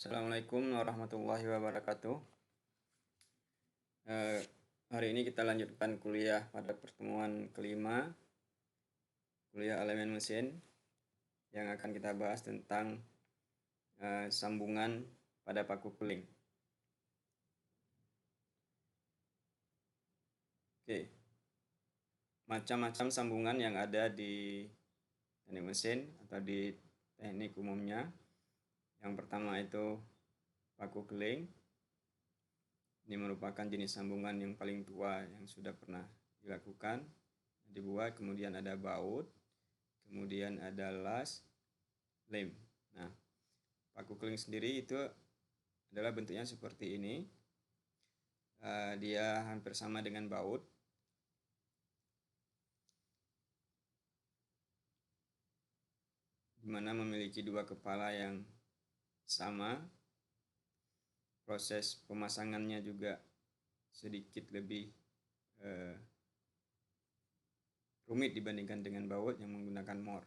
Assalamualaikum warahmatullahi wabarakatuh. Eh, Hari ini kita lanjutkan kuliah pada pertemuan kelima, kuliah elemen mesin, yang akan kita bahas tentang sambungan pada paku keling. Oke, macam-macam sambungan yang ada di teknik mesin atau di teknik umumnya. Yang pertama itu paku keling. Ini merupakan jenis sambungan yang paling tua yang sudah pernah dilakukan, dibuat. Kemudian ada baut, kemudian ada las, lem. Nah, paku keling sendiri itu adalah bentuknya seperti ini. Dia hampir sama dengan baut. Di mana memiliki dua kepala yang sama. Proses pemasangannya juga sedikit lebih rumit dibandingkan dengan baut yang menggunakan mor.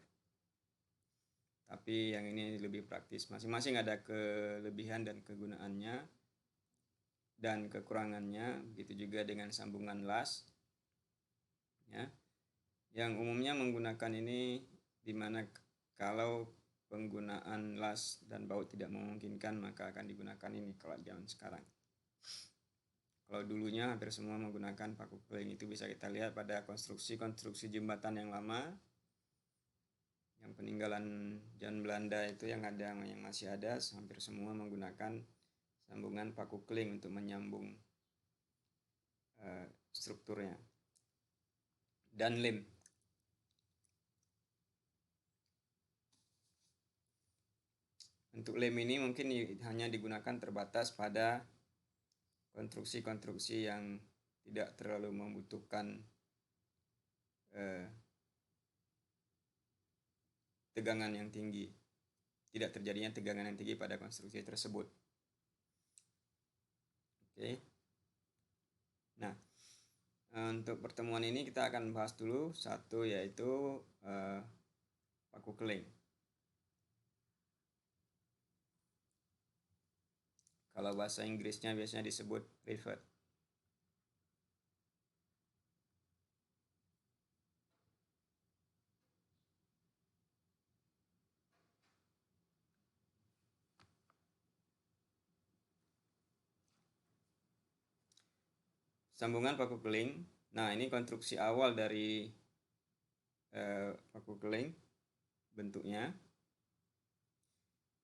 Tapi yang ini lebih praktis. Masing-masing ada kelebihan dan kegunaannya dan kekurangannya. Begitu juga dengan sambungan las. Ya. Yang umumnya menggunakan ini di mana kalau penggunaan las dan baut tidak memungkinkan, maka akan digunakan ini kalau zaman sekarang. Kalau dulunya hampir semua menggunakan paku keling. Itu bisa kita lihat pada konstruksi jembatan yang lama, yang peninggalan zaman Belanda itu yang masih ada, hampir semua menggunakan sambungan paku keling untuk menyambung strukturnya. Dan lem. Untuk lem ini mungkin hanya digunakan terbatas pada konstruksi-konstruksi yang tidak terlalu membutuhkan tegangan yang tinggi. Tidak terjadinya tegangan yang tinggi pada konstruksi tersebut. Oke. Nah, untuk pertemuan ini kita akan bahas dulu satu, yaitu paku keling. Kalau bahasa Inggrisnya biasanya disebut rivet. Sambungan paku keling. Nah, ini konstruksi awal dari paku keling. Bentuknya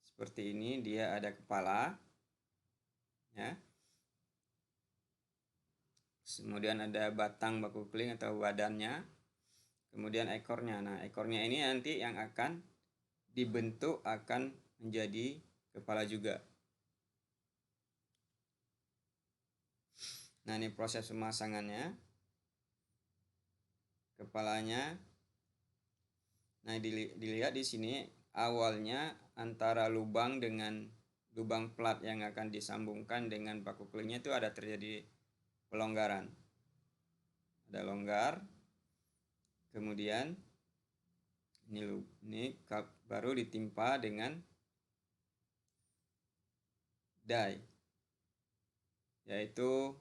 seperti ini. Dia ada kepala, ya. Kemudian ada batang paku keling atau badannya. Kemudian ekornya. Nah, ekornya ini nanti yang akan dibentuk akan menjadi kepala juga. Nah, ini proses pemasangannya. Kepalanya. Nah, dilihat di sini awalnya antara lubang dengan lubang plat yang akan disambungkan dengan paku kelingnya itu ada terjadi pelonggaran. Ada longgar. Kemudian ini baru ditimpa dengan die, yaitu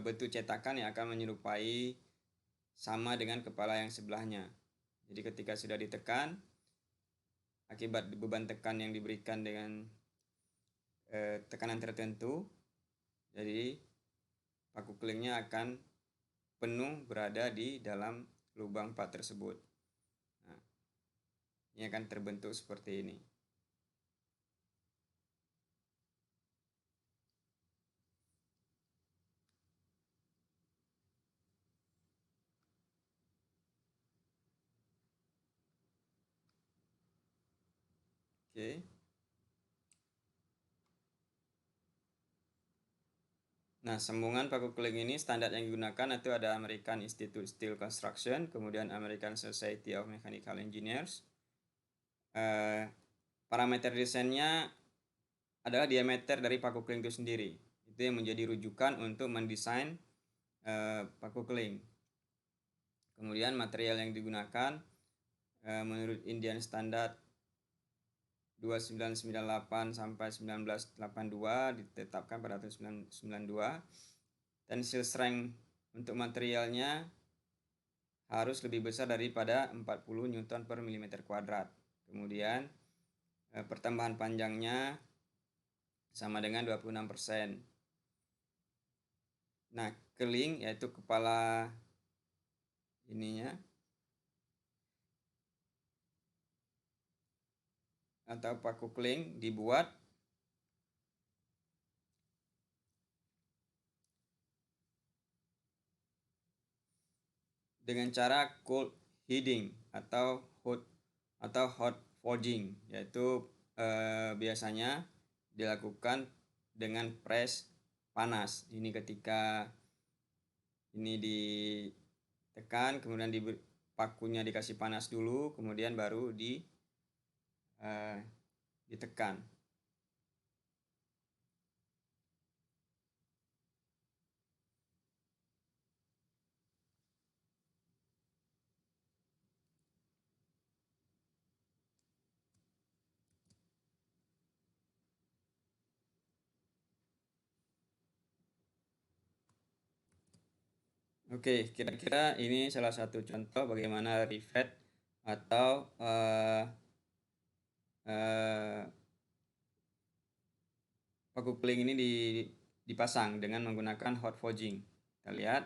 bentuk cetakan yang akan menyerupai sama dengan kepala yang sebelahnya. Jadi ketika sudah ditekan, akibat beban tekan yang diberikan dengan tekanan tertentu, jadi paku kelingnya akan penuh berada di dalam lubang plat tersebut. Nah, ini akan terbentuk seperti ini. Oke. Nah, sambungan paku keling ini standar yang digunakan itu ada American Institute Steel Construction, kemudian American Society of Mechanical Engineers. Parameter desainnya adalah diameter dari paku keling itu sendiri. Itu yang menjadi rujukan untuk mendesain paku keling. Kemudian material yang digunakan menurut Indian Standard 2998 sampai 1982 ditetapkan pada tahun 1992. Tensile strength untuk materialnya harus lebih besar daripada 40 Newton per mm². Kemudian pertambahan panjangnya sama dengan 26%. Nah, keling yaitu kepala ininya atau paku keling dibuat dengan cara cold heating atau hot forging, yaitu biasanya dilakukan dengan press panas. Ini ketika ini ditekan, kemudian pakunya dikasih panas dulu, kemudian baru ditekan. Oke, kira-kira ini salah satu contoh bagaimana rivet atau paku keling ini dipasang dengan menggunakan hot forging. Kita lihat.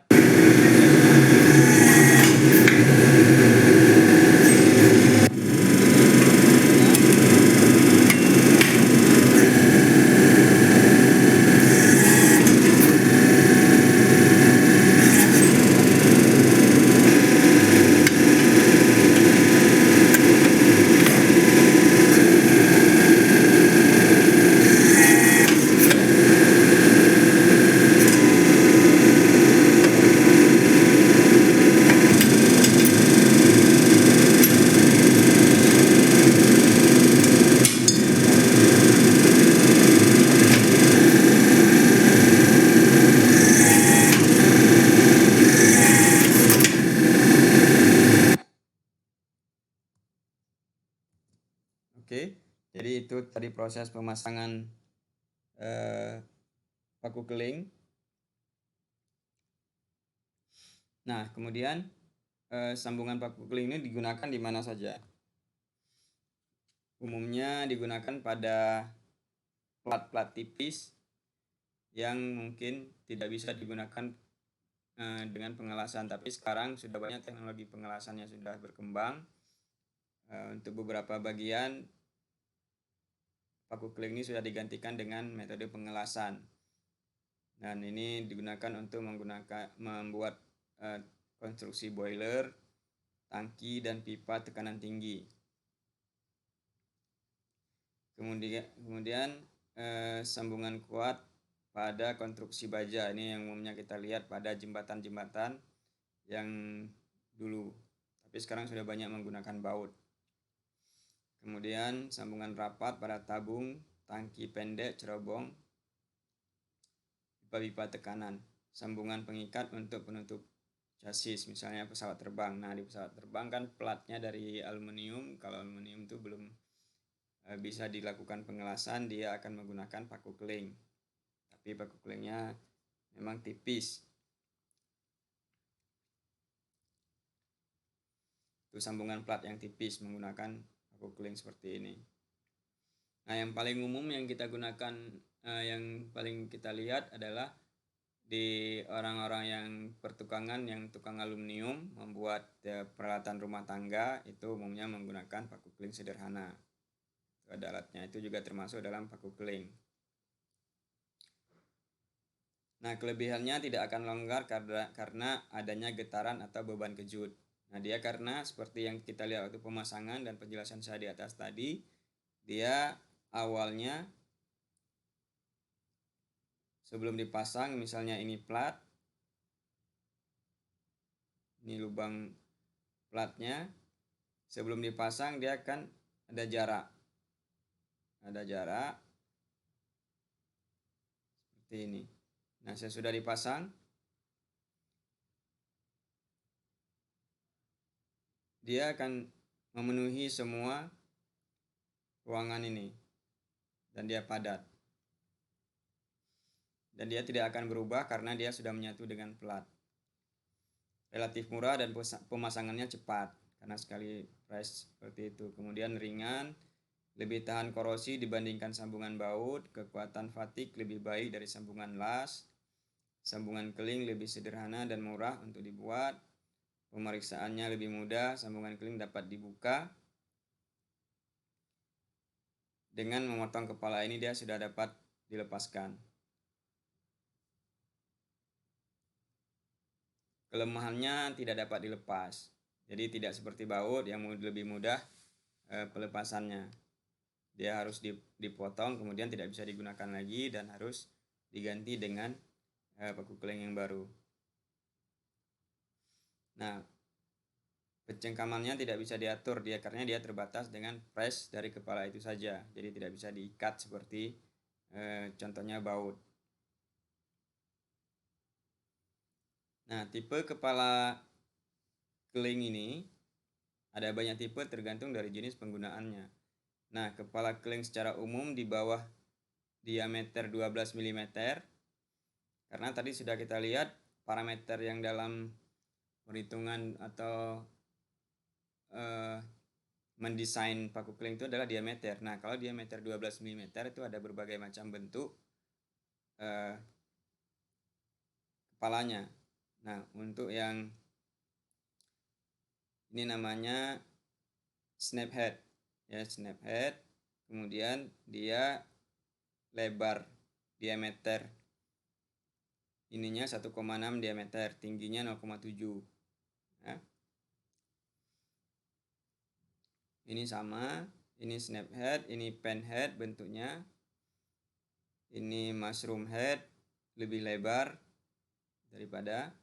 Oke, jadi itu tadi proses pemasangan paku keling. Nah, kemudian sambungan paku keling ini digunakan di mana saja? Umumnya digunakan pada plat-plat tipis yang mungkin tidak bisa digunakan dengan pengelasan, tapi sekarang sudah banyak teknologi pengelasannya sudah berkembang. Untuk beberapa bagian paku keling ini sudah digantikan dengan metode pengelasan, dan ini digunakan untuk membuat konstruksi boiler, tangki, dan pipa tekanan tinggi. Kemudian sambungan kuat pada konstruksi baja, ini yang umumnya kita lihat pada jembatan-jembatan yang dulu, tapi sekarang sudah banyak menggunakan baut. Kemudian sambungan rapat pada tabung, tangki pendek, cerobong, pipa-pipa tekanan. Sambungan pengikat untuk penutup chassis, misalnya pesawat terbang. Nah, di pesawat terbang kan platnya dari aluminium. Kalau aluminium itu belum bisa dilakukan pengelasan, dia akan menggunakan paku keling. Tapi paku kelingnya memang tipis. Itu sambungan plat yang tipis menggunakan paku keling seperti ini. Nah, yang paling umum yang kita gunakan, yang paling kita lihat adalah di orang-orang yang pertukangan, yang tukang aluminium membuat peralatan rumah tangga, itu umumnya menggunakan paku keling sederhana. Itu ada alatnya, itu juga termasuk dalam paku keling. Nah, kelebihannya tidak akan longgar karena adanya getaran atau beban kejut. Nah, dia karena seperti yang kita lihat waktu pemasangan dan penjelasan saya di atas tadi, dia awalnya sebelum dipasang, misalnya ini plat, ini lubang platnya, sebelum dipasang dia akan ada jarak seperti ini. Nah, sesudah dipasang, dia akan memenuhi semua ruangan ini dan dia padat. Dan dia tidak akan berubah karena dia sudah menyatu dengan plat. Relatif murah dan pemasangannya cepat karena sekali press seperti itu. Kemudian ringan, lebih tahan korosi dibandingkan sambungan baut, kekuatan fatik lebih baik dari sambungan las, sambungan keling lebih sederhana dan murah untuk dibuat, pemeriksaannya lebih mudah, sambungan keling dapat dibuka. Dengan memotong kepala ini dia sudah dapat dilepaskan. Kelemahannya tidak dapat dilepas. Jadi tidak seperti baut yang lebih mudah pelepasannya. Dia harus dipotong, kemudian tidak bisa digunakan lagi dan harus diganti dengan paku keling yang baru. Nah, pencengkamannya tidak bisa diatur karena dia terbatas dengan press dari kepala itu saja. Jadi tidak bisa diikat seperti contohnya baut. Nah, tipe kepala keling ini ada banyak tipe tergantung dari jenis penggunaannya. Nah, kepala keling secara umum di bawah diameter 12 mm. Karena tadi sudah kita lihat parameter yang dalam perhitungan atau mendesain paku keling itu adalah diameter. Nah, kalau diameter 12 mm itu ada berbagai macam bentuk kepalanya. Nah, untuk yang ini namanya snap head. Ya, snap head. Kemudian dia lebar diameter ininya 1,6 diameter, tingginya 0,7. Ya. Ini sama, ini snap head, ini pen head bentuknya. Ini mushroom head, lebih lebar daripada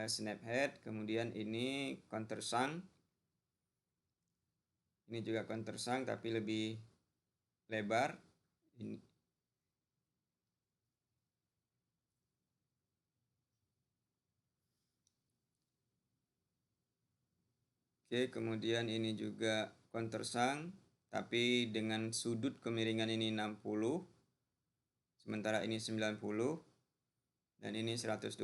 snap head. Kemudian ini countersunk. Ini juga countersunk tapi lebih lebar. Ini. Oke, kemudian ini juga countersunk tapi dengan sudut kemiringan ini 60, sementara ini 90 dan ini 120.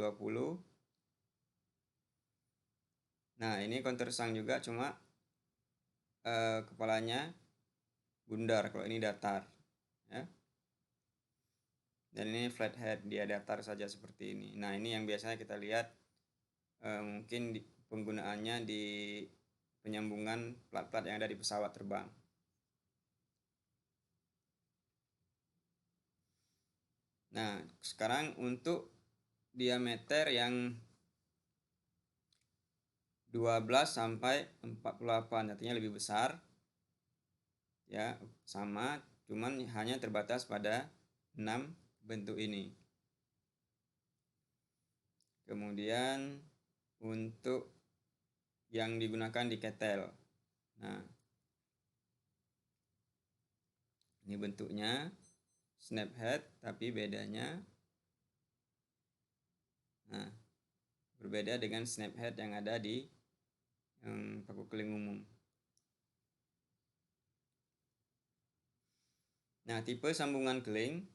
Nah, ini countersunk juga, cuma kepalanya bundar, kalau ini datar, ya. Dan ini flat head, dia datar saja seperti ini. Nah, ini yang biasanya kita lihat mungkin penggunaannya di penyambungan plat-plat yang ada di pesawat terbang. Nah, sekarang untuk diameter yang 12 sampai 48, artinya lebih besar. Ya, sama, cuman hanya terbatas pada 6 bentuk ini. Kemudian untuk yang digunakan di ketel. Nah, ini bentuknya snap head tapi bedanya berbeda dengan snap head yang ada di paku keling umum. Nah, tipe sambungan keling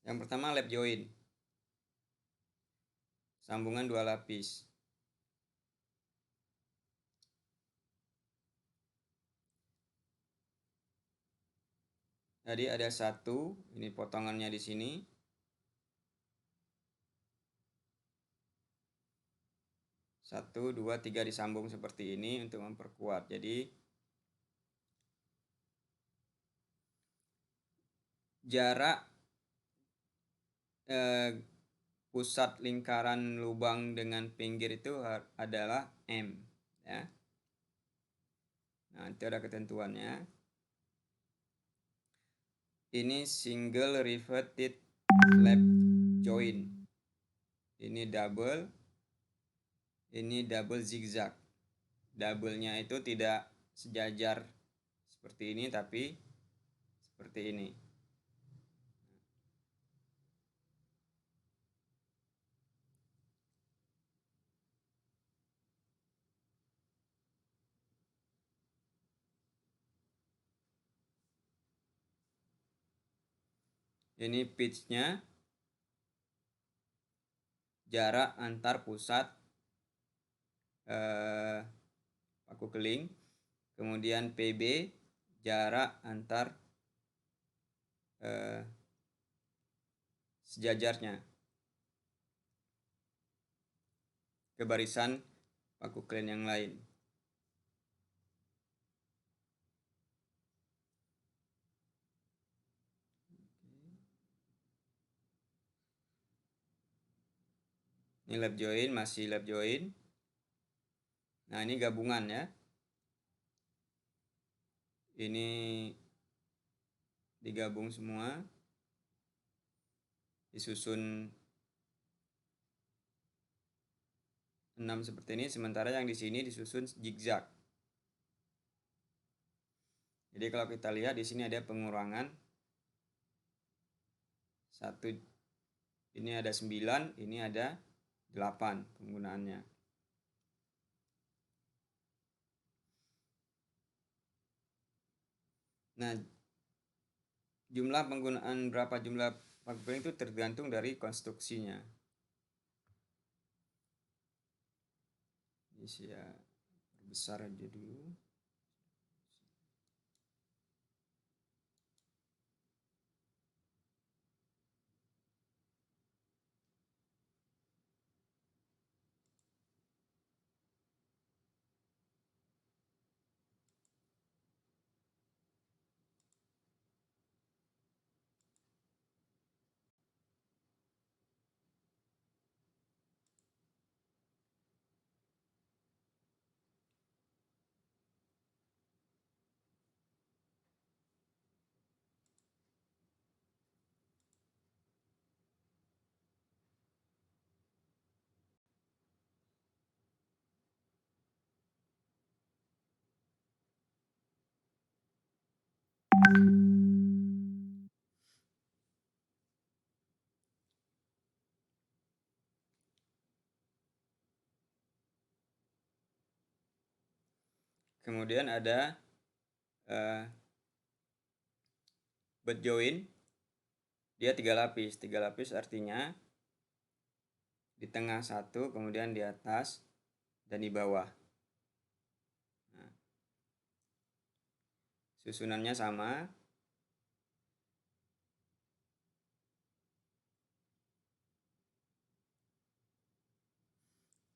yang pertama lap joint, sambungan 2 lapis. Jadi ada satu, ini potongannya di sini. Satu, dua, tiga disambung seperti ini untuk memperkuat. Jadi jarak pusat lingkaran lubang dengan pinggir itu adalah M, ya. Nah, itu ada ketentuannya. Ini single riveted lap joint. Ini double zigzag. Double-nya itu tidak sejajar seperti ini tapi seperti ini. Ini pitch-nya, jarak antar pusat paku keling. Kemudian PB, jarak antar sejajarnya ke barisan paku keling yang lain. Ini lap join, masih lap join. Nah, ini gabungan ya. Ini digabung semua, disusun 6 seperti ini, sementara yang di sini disusun zigzag. Jadi kalau kita lihat di sini ada pengurangan 1, ini ada 9, ini ada 8 penggunaannya. Nah, jumlah penggunaan berapa jumlah paku keling itu tergantung dari konstruksinya. Ini saya besar aja dulu. Kemudian ada butt join, dia 3 lapis. 3 lapis artinya di tengah 1, kemudian di atas dan di bawah. Nah, susunannya sama.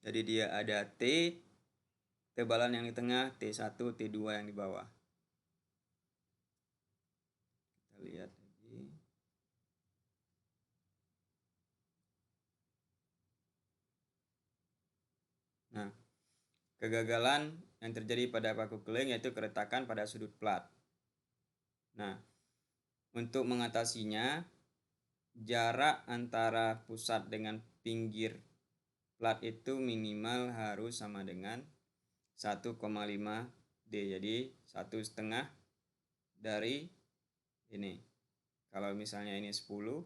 Jadi dia ada T tebalan yang di tengah, T1, T2 yang di bawah. Kita lihat lagi. Nah, kegagalan yang terjadi pada paku keling yaitu keretakan pada sudut plat. Nah, untuk mengatasinya, jarak antara pusat dengan pinggir plat itu minimal harus sama dengan 1,5 D. Jadi 1,5 dari ini. Kalau misalnya ini 10,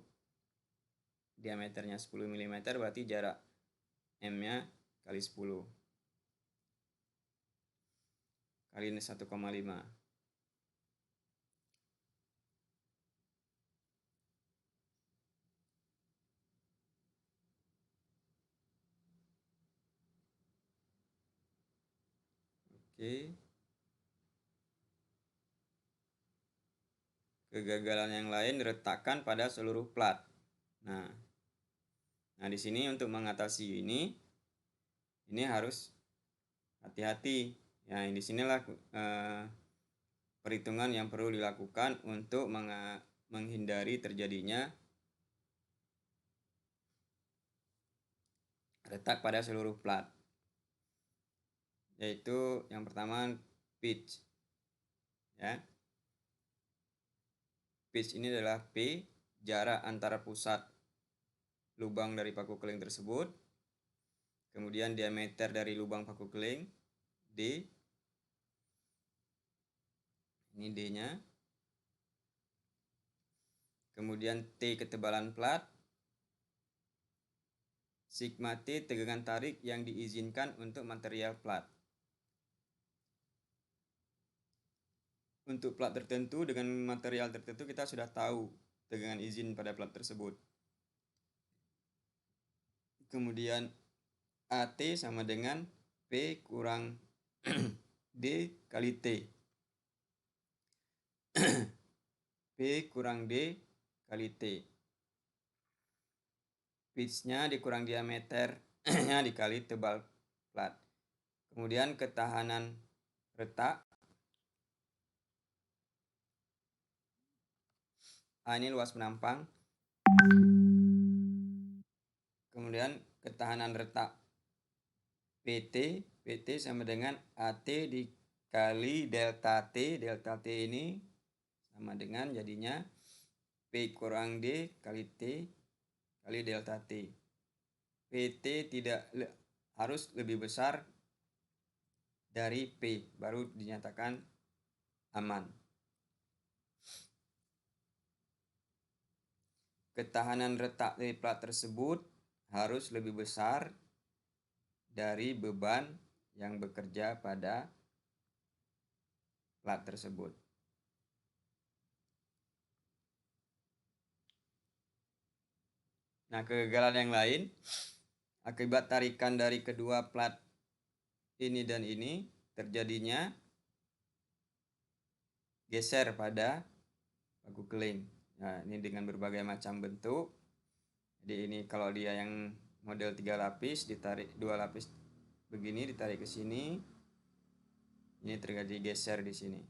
diameternya 10 mm, berarti jarak M-nya kali 10 kali ini 1,5. Oke. Kegagalan yang lain diletakkan pada seluruh plat. Nah, di sini untuk mengatasi ini harus hati-hati. Ya, di sinilah perhitungan yang perlu dilakukan untuk menghindari terjadinya retak pada seluruh plat. Yaitu yang pertama pitch. Ya. Pitch ini adalah P, jarak antara pusat lubang dari paku keling tersebut. Kemudian diameter dari lubang paku keling, D. Ini D-nya. Kemudian T ketebalan plat. Sigma T tegangan tarik yang diizinkan untuk material plat. Untuk plat tertentu dengan material tertentu kita sudah tahu tegangan izin pada plat tersebut. Kemudian AT sama dengan P kurang D kali T. P kurang D kali T. Pitch-nya dikurang diameternya dikali tebal plat. Kemudian ketahanan retak. A ini luas penampang. Kemudian ketahanan retak PT sama dengan AT dikali delta T. Delta T ini sama dengan jadinya P kurang D kali T kali delta T. PT tidak harus lebih besar dari P, baru dinyatakan aman. Ketahanan retak dari plat tersebut harus lebih besar dari beban yang bekerja pada plat tersebut. Nah, kegagalan yang lain akibat tarikan dari kedua plat ini dan ini terjadinya geser pada paku keling. Nah, ini dengan berbagai macam bentuk. Jadi ini kalau dia yang model 3 lapis ditarik 2 lapis begini, ditarik ke sini. Ini terjadi geser di sini.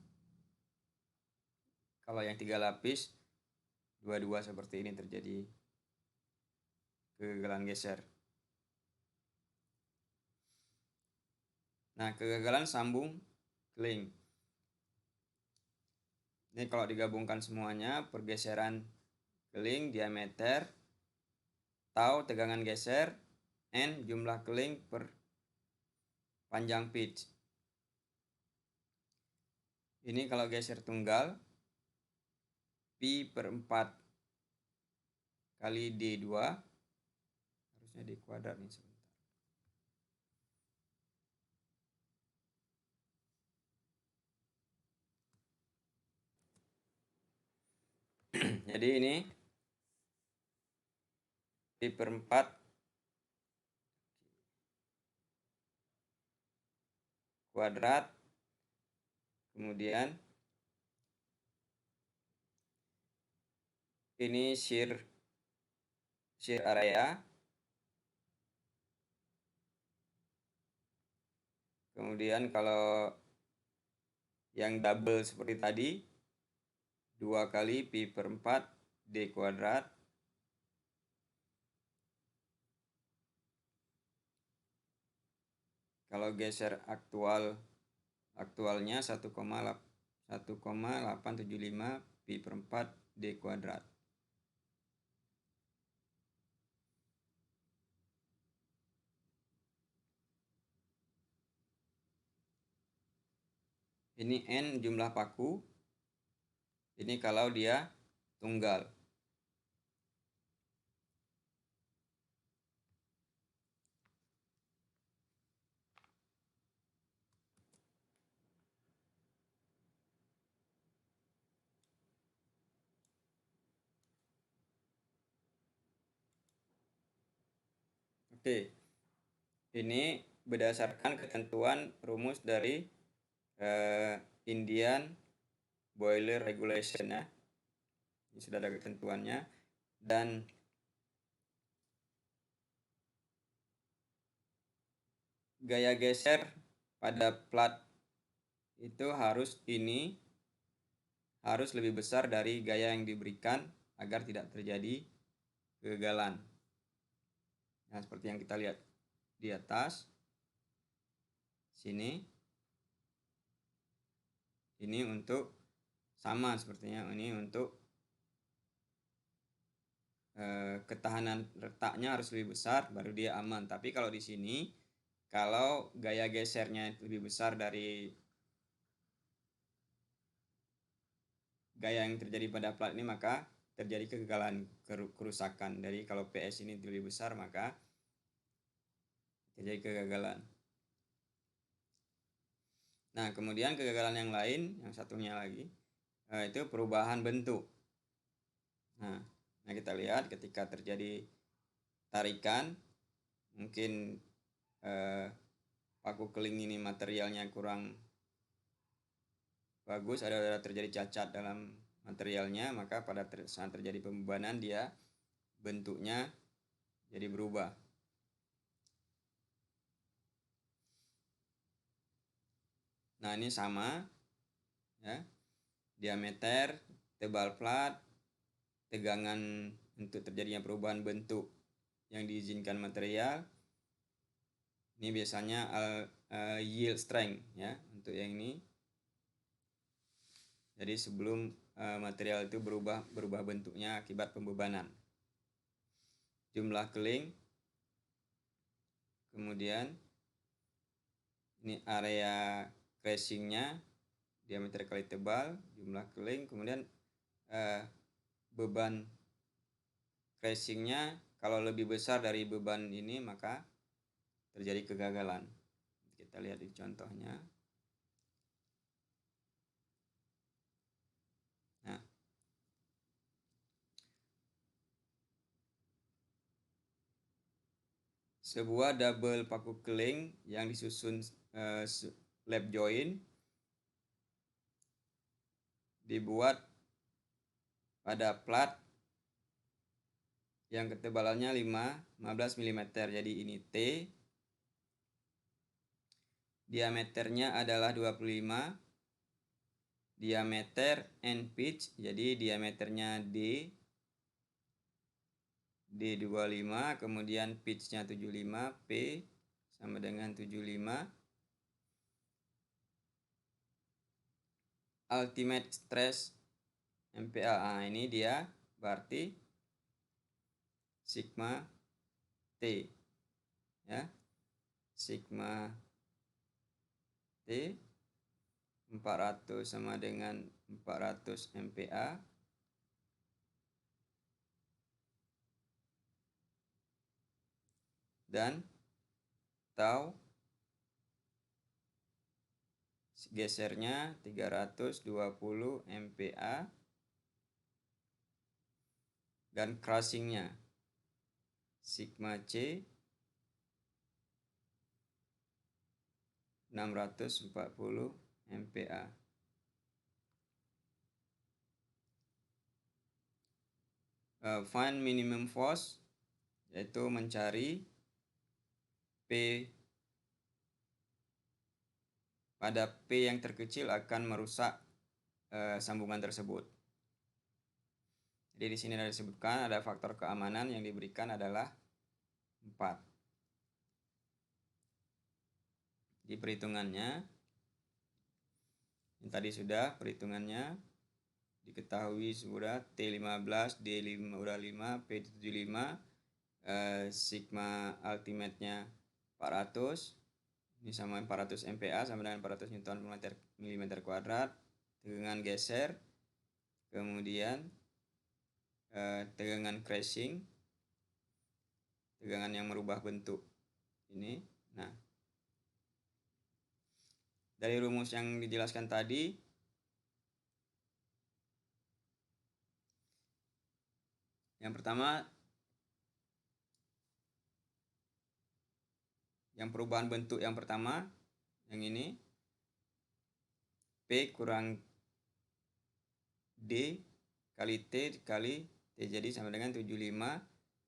Kalau yang 3 lapis dua-dua seperti ini terjadi kegagalan geser. Nah, kegagalan sambung keling. Ini kalau digabungkan semuanya, pergeseran keling, diameter, tau tegangan geser, N jumlah keling per panjang pitch. Ini kalau geser tunggal, Pi per 4 kali D2, harusnya D kuadrat nih sebentar. Jadi ini Pi per 4 kuadrat, kemudian ini shear area, kemudian kalau yang double seperti tadi 2 kali Pi per 4 D kuadrat, kalau geser aktualnya 1,875 Pi per 4 D kuadrat. Ini N jumlah paku. Ini kalau dia tunggal. Oke. Ini berdasarkan ketentuan rumus dari Indian Boiler Regulation ya. Ini sudah ada ketentuannya, dan gaya geser pada plat itu harus lebih besar dari gaya yang diberikan agar tidak terjadi kegagalan. Nah, seperti yang kita lihat di atas sini, ini untuk sama sepertinya, ini untuk ketahanan retaknya harus lebih besar baru dia aman. Tapi kalau di sini, kalau gaya gesernya lebih besar dari gaya yang terjadi pada plat ini, maka terjadi kegagalan, kerusakan. Jadi kalau PS ini lebih besar, maka terjadi kegagalan. Nah, kemudian kegagalan yang lain, yang satunya lagi, itu perubahan bentuk. Nah kita lihat ketika terjadi tarikan, mungkin paku keling ini materialnya kurang bagus, ada terjadi cacat dalam materialnya, maka pada saat terjadi pembebanan dia bentuknya jadi berubah. Nah ini sama ya, diameter, tebal plat, tegangan untuk terjadinya perubahan bentuk yang diizinkan material. Ini biasanya yield strength ya untuk yang ini. Jadi sebelum material itu berubah bentuknya akibat pembebanan. Jumlah keling, kemudian ini area crashingnya, diameter kali tebal, jumlah keling, kemudian beban crashingnya. Kalau lebih besar dari beban ini maka terjadi kegagalan. Kita lihat di contohnya. Nah, sebuah double paku keling yang disusun lap joint dibuat pada plat yang ketebalannya 15 mm. Jadi ini T, diameternya adalah 25, diameter and pitch, jadi diameternya D25, kemudian pitchnya 75, P sama dengan 75. Ultimate stress MPa, nah, ini dia berarti sigma T ya, sigma T 400 sama dengan 400 MPa dan tau gesernya 320 MPa dan crushingnya sigma C 640 MPa. Find minimum force, yaitu mencari P pada P yang terkecil akan merusak sambungan tersebut. Jadi di sini ada disebutkan ada faktor keamanan yang diberikan adalah 4. Di perhitungannya, yang tadi sudah perhitungannya diketahui sudah T15, D5, P75, sigma ultimate-nya 400, ini sama 400 MPa sama dengan 400 Newton per mm kuadrat, tegangan geser, kemudian tegangan crashing, tegangan yang merubah bentuk ini. Nah, dari rumus yang dijelaskan tadi, yang pertama, yang perubahan bentuk yang pertama, yang ini P kurang D kali T kali T, jadi sama dengan 75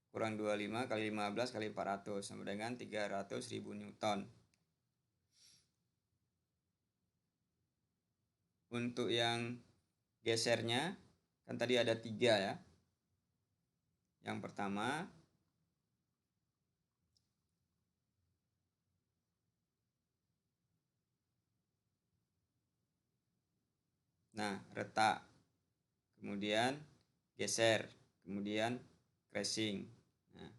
kurang 25 kali 15 kali 400 sama dengan 300.000 Newton. Untuk yang gesernya kan tadi ada 3 ya. Yang pertama retak, kemudian geser, kemudian crashing. Nah,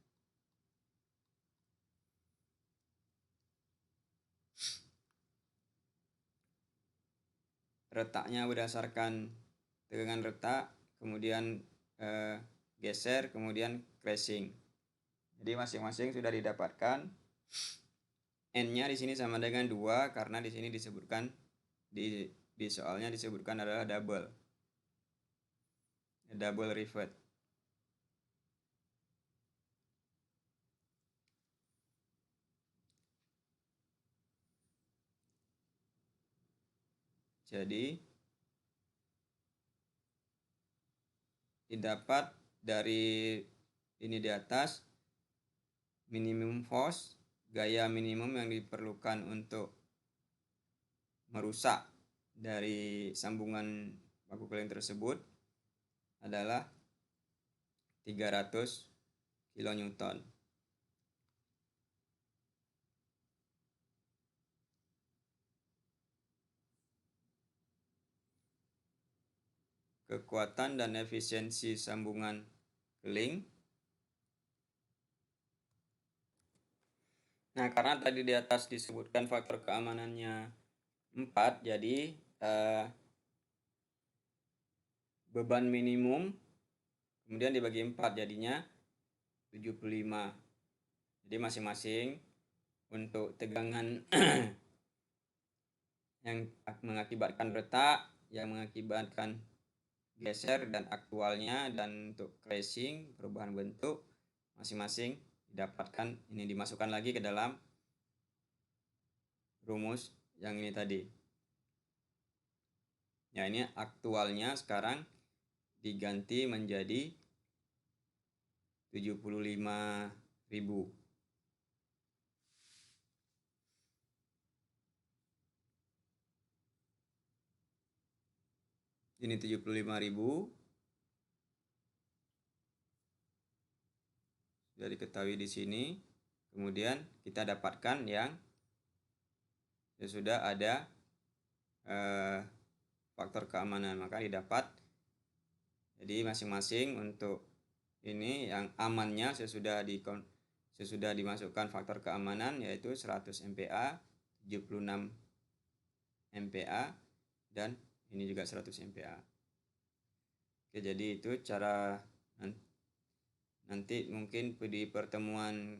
retaknya berdasarkan tegangan retak, kemudian geser, kemudian crashing. Jadi masing-masing sudah didapatkan. N-nya di sini sama dengan 2 karena di sini disebutkan di soalnya disebutkan adalah double rivet. Jadi didapat dari ini di atas, minimum force, gaya minimum yang diperlukan untuk merusak dari sambungan baku keliling tersebut adalah 300 kilonewton. Kekuatan dan efisiensi sambungan keling. Nah, karena tadi di atas disebutkan faktor keamanannya 4, jadi beban minimum kemudian dibagi 4 jadinya 75. Jadi masing-masing untuk tegangan yang mengakibatkan retak, yang mengakibatkan geser dan aktualnya, dan untuk crashing, perubahan bentuk, masing-masing didapatkan, ini dimasukkan lagi ke dalam rumus yang ini tadi. Ya, ini aktualnya sekarang diganti menjadi 75.000. Ini 75.000. Sudah diketahui di sini. Kemudian kita dapatkan yang sudah ada faktor keamanan, maka didapat. Jadi masing-masing untuk ini yang amannya sesudah dimasukkan faktor keamanan, yaitu 100 MPa, 76 MPa, dan ini juga 100 MPa. Oke, jadi itu cara nanti mungkin di pertemuan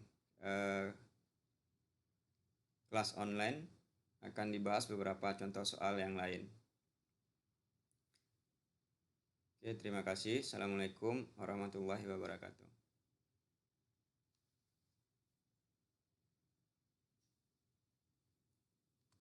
kelas online akan dibahas beberapa contoh soal yang lain. Oke, terima kasih. Assalamualaikum warahmatullahi wabarakatuh.